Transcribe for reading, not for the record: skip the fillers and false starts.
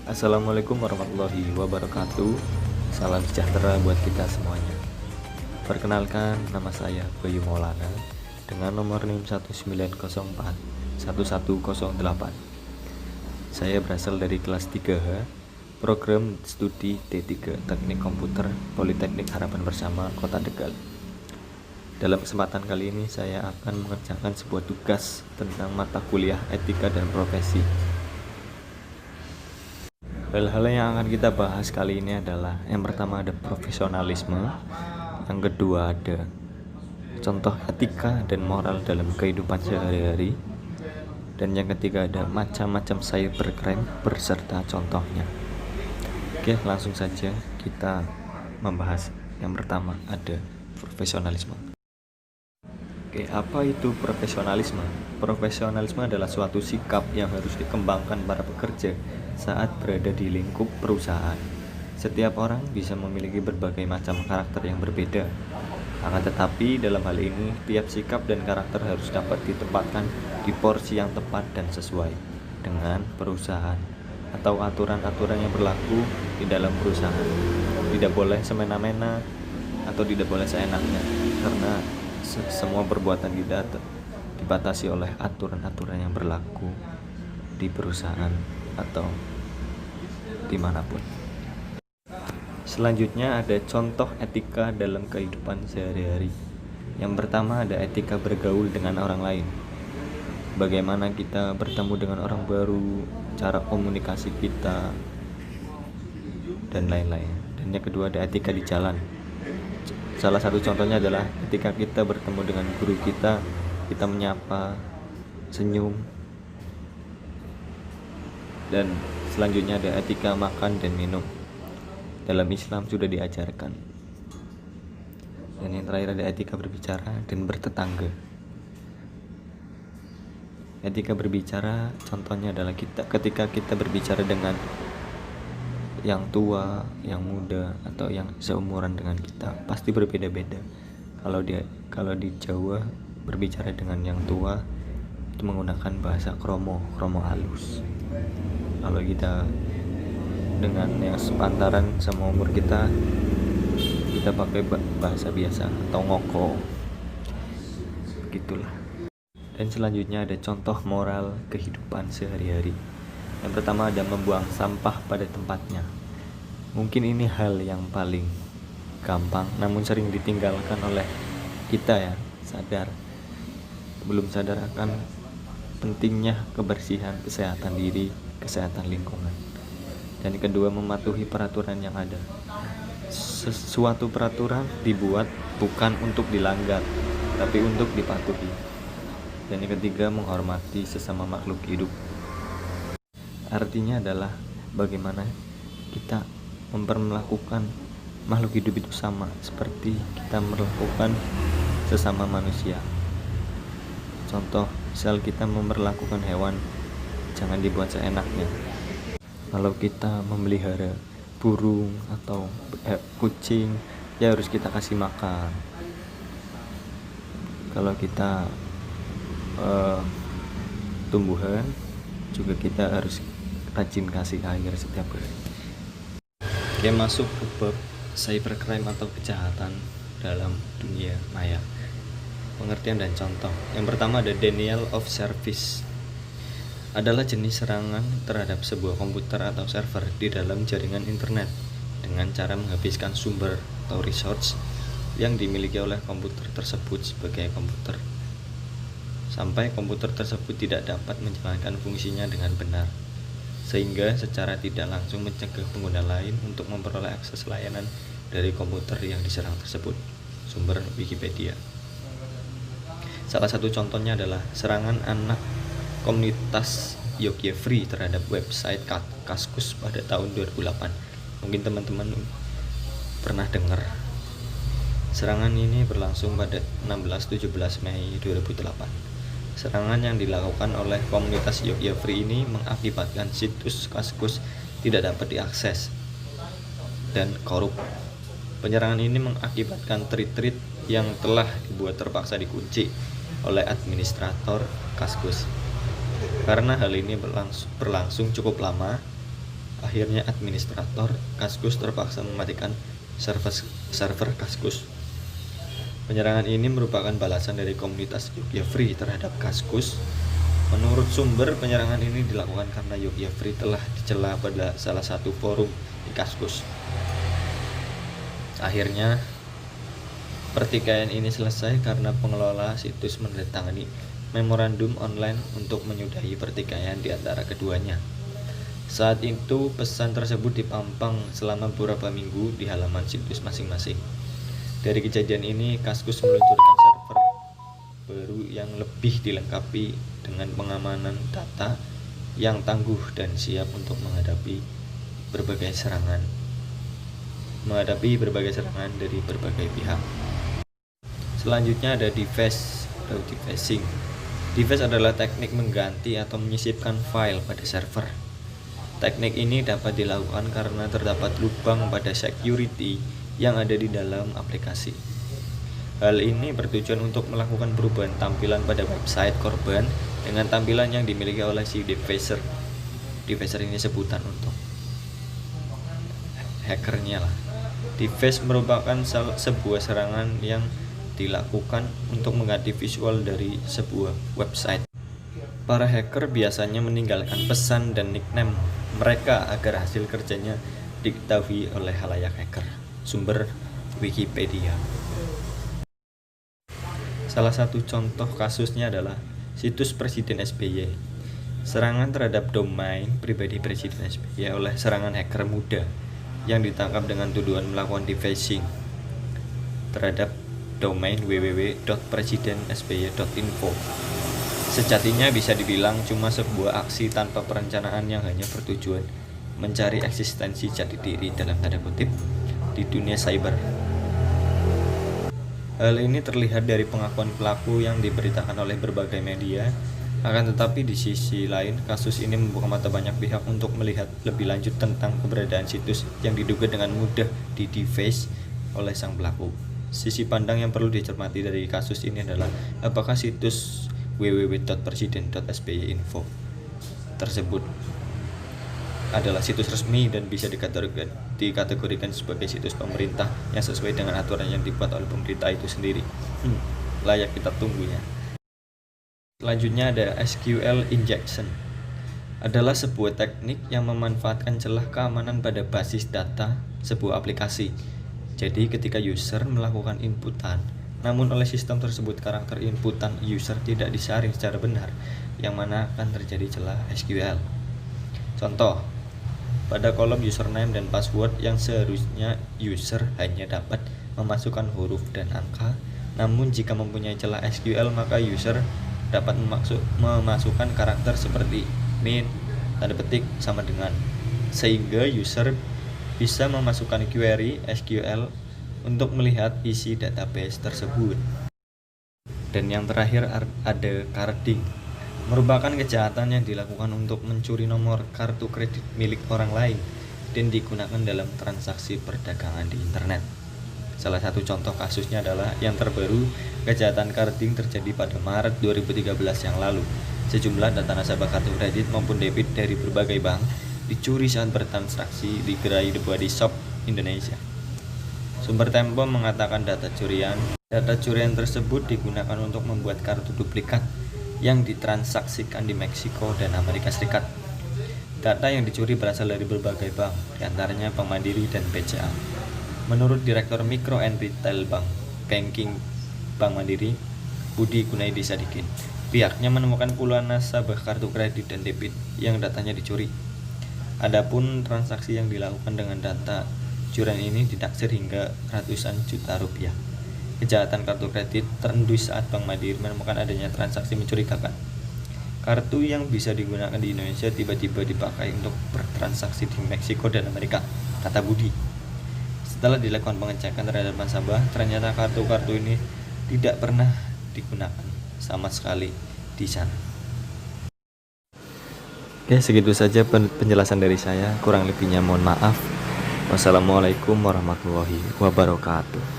Assalamualaikum warahmatullahi wabarakatuh. Salam sejahtera buat kita semuanya. Perkenalkan, nama saya Bayu Maulana dengan nomor NIM 1904 1108. Saya berasal dari kelas 3H, program studi D3 Teknik Komputer Politeknik Harapan Bersama Kota Tegal. Dalam kesempatan kali ini saya akan mengerjakan sebuah tugas tentang mata kuliah etika dan profesi. Hal-hal yang akan kita bahas kali ini adalah yang pertama ada profesionalisme, yang kedua ada contoh etika dan moral dalam kehidupan sehari-hari, dan yang ketiga ada macam-macam cybercrime berserta contohnya. Oke, langsung saja kita membahas. Yang pertama ada profesionalisme. Oke, apa itu profesionalisme? Profesionalisme adalah suatu sikap yang harus dikembangkan para pekerja saat berada di lingkup perusahaan. Setiap orang bisa memiliki berbagai macam karakter yang berbeda. Akan tetapi dalam hal ini, tiap sikap dan karakter harus dapat ditempatkan di porsi yang tepat dan sesuai dengan perusahaan atau aturan-aturan yang berlaku di dalam perusahaan. Tidak boleh semena-mena atau tidak boleh seenaknya, karena semua perbuatan kita dibatasi oleh aturan-aturan yang berlaku di perusahaan atau dimanapun. Selanjutnya ada contoh etika dalam kehidupan sehari-hari. Yang pertama ada etika bergaul dengan orang lain. Bagaimana kita bertemu dengan orang baru, cara komunikasi kita, dan lain-lain. Dan yang kedua ada etika di jalan. Salah satu contohnya adalah ketika kita bertemu dengan guru kita menyapa, senyum. Dan selanjutnya ada etika makan dan minum. Dalam Islam sudah diajarkan. Dan yang terakhir ada etika berbicara dan bertetangga. Etika berbicara contohnya adalah ketika kita berbicara dengan yang tua, yang muda, atau yang seumuran dengan kita, pasti berbeda-beda. Kalau di Jawa berbicara dengan yang tua itu menggunakan bahasa kromo halus. Kalau kita dengan yang sepantaran sama umur kita pakai bahasa biasa atau ngoko. Begitulah. Dan selanjutnya ada contoh moral kehidupan sehari-hari. Yang pertama ada membuang sampah pada tempatnya. Mungkin ini hal yang paling gampang namun sering ditinggalkan oleh kita ya, belum sadar akan pentingnya kebersihan, kesehatan diri, kesehatan lingkungan. Dan kedua, mematuhi peraturan yang ada. Suatu peraturan dibuat bukan untuk dilanggar, tapi untuk dipatuhi. Dan yang ketiga, menghormati sesama makhluk hidup. Artinya adalah bagaimana kita memperlakukan makhluk hidup itu sama seperti kita melakukan sesama manusia. Contoh, misal kita memperlakukan hewan, jangan dibuat seenaknya. Kalau kita memelihara burung atau kucing, ya harus kita kasih makan. Kalau kita tumbuhan, juga kita harus rajin kasih air setiap hari. Oke, masuk ke bab cybercrime atau kejahatan dalam dunia maya. Pengertian dan contoh. Yang pertama ada denial of service. Adalah jenis serangan terhadap sebuah komputer atau server di dalam jaringan internet dengan cara menghabiskan sumber atau resource yang dimiliki oleh komputer tersebut sebagai komputer sampai komputer tersebut tidak dapat menjalankan fungsinya dengan benar, sehingga secara tidak langsung mencegah pengguna lain untuk memperoleh akses layanan dari komputer yang diserang tersebut. Sumber Wikipedia. Salah satu contohnya adalah serangan anak komunitas Yogyakarta Free terhadap website Kaskus pada tahun 2008. Mungkin teman-teman pernah dengar. Serangan ini berlangsung pada 16-17 Mei 2008. Serangan yang dilakukan oleh komunitas Yogyakarta Free ini mengakibatkan situs Kaskus tidak dapat diakses dan korup. Penyerangan ini mengakibatkan tweet-tweet yang telah dibuat terpaksa dikunci oleh administrator Kaskus. Karena hal ini berlangsung cukup lama, Akhirnya administrator Kaskus terpaksa mematikan server Kaskus. Penyerangan ini merupakan balasan dari komunitas Yogya Free terhadap Kaskus. Menurut sumber, penyerangan ini dilakukan karena Yogya Free telah dicela pada salah satu forum di Kaskus. Akhirnya, pertikaian ini selesai karena pengelola situs menandatangani memorandum online untuk menyudahi pertikaian di antara keduanya. Saat itu, pesan tersebut dipampang selama beberapa minggu di halaman situs masing-masing. Dari kejadian ini, Kaskus meluncurkan server baru yang lebih dilengkapi dengan pengamanan data yang tangguh dan siap untuk menghadapi berbagai serangan dari berbagai pihak. Selanjutnya ada deface atau defacing. Deface adalah teknik mengganti atau menyisipkan file pada server. Teknik ini dapat dilakukan karena terdapat lubang pada security yang ada di dalam aplikasi. Hal ini bertujuan untuk melakukan perubahan tampilan pada website korban dengan tampilan yang dimiliki oleh si defacer. Defacer ini sebutan untuk hackernya lah. Deface merupakan sebuah serangan yang dilakukan untuk mengganti visual dari sebuah website. Para hacker biasanya meninggalkan pesan dan nickname mereka agar hasil kerjanya diketahui oleh khalayak hacker. Sumber Wikipedia. Salah satu contoh kasusnya adalah situs Presiden SBY. Serangan terhadap domain pribadi Presiden SBY oleh serangan hacker muda yang ditangkap dengan tuduhan melakukan defacing terhadap domain www.presidensby.info. Sejatinya bisa dibilang cuma sebuah aksi tanpa perencanaan yang hanya bertujuan mencari eksistensi jati diri dalam tanda kutip di dunia cyber. Hal ini terlihat dari pengakuan pelaku yang diberitakan oleh berbagai media. Akan tetapi di sisi lain, kasus ini membuka mata banyak pihak untuk melihat lebih lanjut tentang keberadaan situs yang diduga dengan mudah di-deface oleh sang pelaku. Sisi pandang yang perlu dicermati dari kasus ini adalah apakah situs www.presiden.sby.info tersebut adalah situs resmi dan bisa dikategorikan sebagai situs pemerintah yang sesuai dengan aturan yang dibuat oleh pemerintah itu sendiri. Layak kita tunggu ya. Selanjutnya ada SQL injection. Adalah sebuah teknik yang memanfaatkan celah keamanan pada basis data sebuah aplikasi. Jadi ketika user melakukan inputan, namun oleh sistem tersebut karakter inputan user tidak disaring secara benar, yang mana akan terjadi celah SQL. Contoh, pada kolom username dan password yang seharusnya user hanya dapat memasukkan huruf dan angka, namun jika mempunyai celah SQL maka user dapat memasukkan karakter seperti min, tanda petik sama dengan, sehingga user bisa memasukkan query SQL untuk melihat isi database tersebut. Dan yang terakhir ada carding, merupakan kejahatan yang dilakukan untuk mencuri nomor kartu kredit milik orang lain dan digunakan dalam transaksi perdagangan di internet. Salah satu contoh kasusnya adalah yang terbaru, kejahatan carding terjadi pada Maret 2013 yang lalu. Sejumlah data nasabah kartu kredit maupun debit dari berbagai bank dicuri saat bertransaksi di gerai The Body Shop Indonesia. Sumber Tempo mengatakan data curian tersebut digunakan untuk membuat kartu duplikat yang ditransaksikan di Meksiko dan Amerika Serikat. Data yang dicuri berasal dari berbagai bank, diantaranya Bank Mandiri dan BCA. Menurut Direktur Mikro and Retail Banking Bank Mandiri, Budi Gunaidi Sadikin, pihaknya menemukan puluhan nasabah kartu kredit dan debit yang datanya dicuri. Adapun transaksi yang dilakukan dengan data curian ini ditaksir hingga ratusan juta rupiah. Kejahatan kartu kredit terendus saat Bank Mandiri menemukan adanya transaksi mencurigakan. Kartu yang bisa digunakan di Indonesia tiba-tiba dipakai untuk bertransaksi di Meksiko dan Amerika, kata Budi. Setelah dilakukan pengecekan terhadap nasabah, ternyata kartu-kartu ini tidak pernah digunakan sama sekali di sana. Oke, segitu saja penjelasan dari saya. Kurang lebihnya mohon maaf. Wassalamualaikum warahmatullahi wabarakatuh.